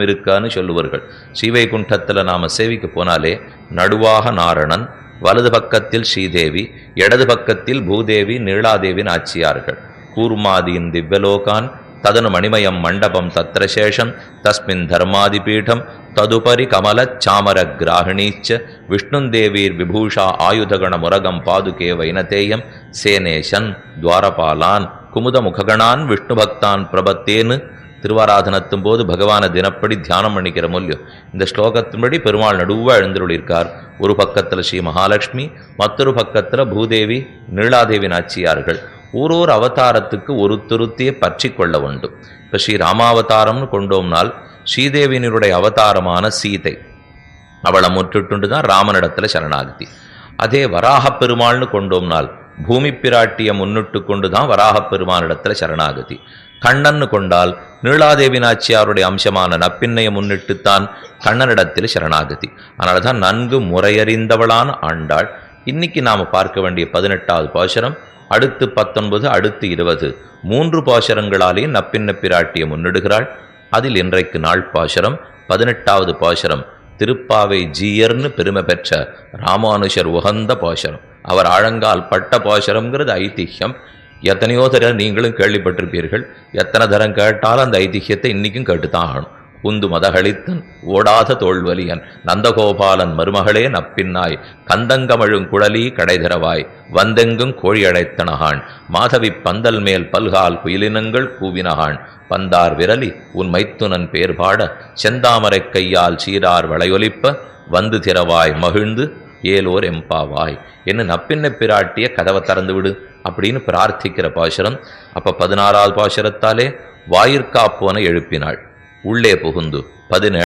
இருக்கான்னு சொல்லுவார்கள். ஸ்ரீவைகுண்டத்தில் நாம சேவிக்கு போனாலே நடுவாக நாரணன், வலது பக்கத்தில் ஸ்ரீதேவி, இடது பக்கத்தில் பூதேவி நீளாதேவி நாச்சியார்கள். கூர்மாதீன் திவ்யலோகான் ததனு மணிமயம் மண்டபம் தத்ரசேஷம் தஸ்மின் தர்மாதிபீடம் ததுபரி கமல சாமர கிராகிணீச்ச விஷ்ணுந்தேவீர் விபூஷா ஆயுதகண முரகம் பாதுகே வைனதேயம் சேனேஷன் துவாரபாலான் குமுத முககணான் விஷ்ணு பக்தான் பிரபத்தேன்னு திருவாராதனத்தும் போது பகவானை தினப்படி தியானம் பண்ணிக்கிற மூல்யம். இந்த ஸ்லோகத்தின்படி பெருமாள் நடுவாக எழுந்துள்ளிருக்கார். ஒரு பக்கத்தில் ஸ்ரீ மகாலட்சுமி, மற்றொரு பக்கத்தில் பூதேவி நீளாதேவி நாச்சியார்கள். ஓரோரு அவதாரத்துக்கு ஒரு திருத்தியை பற்றி கொள்ள வேண்டும். இப்போ ஸ்ரீ ராமாவதாரம்னு கொண்டோம்னால் ஸ்ரீதேவியினுடைய அவதாரமான சீதை, அவளை முற்றுட்டு தான் ராமனிடத்துல சரணாகதி. அதே வராகப் பெருமாள்னு கொண்டோம்னால் பூமி பிராட்டியை முன்னிட்டு கொண்டு தான் வராகப் பெருமானிடத்துல சரணாகதி. கண்ணன்னு கொண்டால் நீளாதேவி நாச்சியாருடைய அம்சமான நப்பின்னையை முன்னிட்டுத்தான் கண்ணனிடத்தில் சரணாகதி. அதனால தான் நன்கு முறையறிந்தவளான ஆண்டாள். இன்னைக்கு நாம் பார்க்க வேண்டிய 18வது பாசுரம், அடுத்து 19, அடுத்து 20, 3 பாசுரங்களாலே நப்பின்ன பிராட்டியை முன்னிடுகிறாள். அதில் இன்றைக்கு நாள் பாசுரம் 18வது பாசுரம். திருப்பாவை ஜீயர்னு பெருமை பெற்ற ராமானுஷர் உகந்த பாசுரம். அவர் ஆழங்கால் பட்ட பாசுரம்ங்கிறது ஐதிஹ்யம். எத்தனையோ தரம் நீங்களும் கேள்விப்பட்டிருப்பீர்கள். எத்தனை தரம் கேட்டாலும் அந்த ஐதிஹ்யத்தை இன்னைக்கும் கேட்டுத்தான் ஆகணும். உந்து மதகளித்தன் ஓடாத தோல்வலியன் நந்தகோபாலன் மருமகளே நப்பின்னாய் கந்தங்கமழும் குழலி கடைதரவாய் வந்தெங்கும் கோழி அடைத்தனகான் மாதவி பந்தல் மேல் பல்கால் குயிலினங்கள் கூவினகான் பந்தார் விரலி உன் மைத்துனன் பேர் பாட செந்தாமரை கையால் சீரார் வளையொலிப்ப வந்து திறவாய் மகிழ்ந்து ஏலோர் எம்பாவாய் என்று நப்பின்ன பிராட்டிய கதவை திறந்து விடு அப்படின்னு பிரார்த்திக்கிற பாசுரம். அப்போ 16வது பாசுரத்தாலே வாயிற்காப்போனை எழுப்பினாள். உள்ளே புகுந்து 17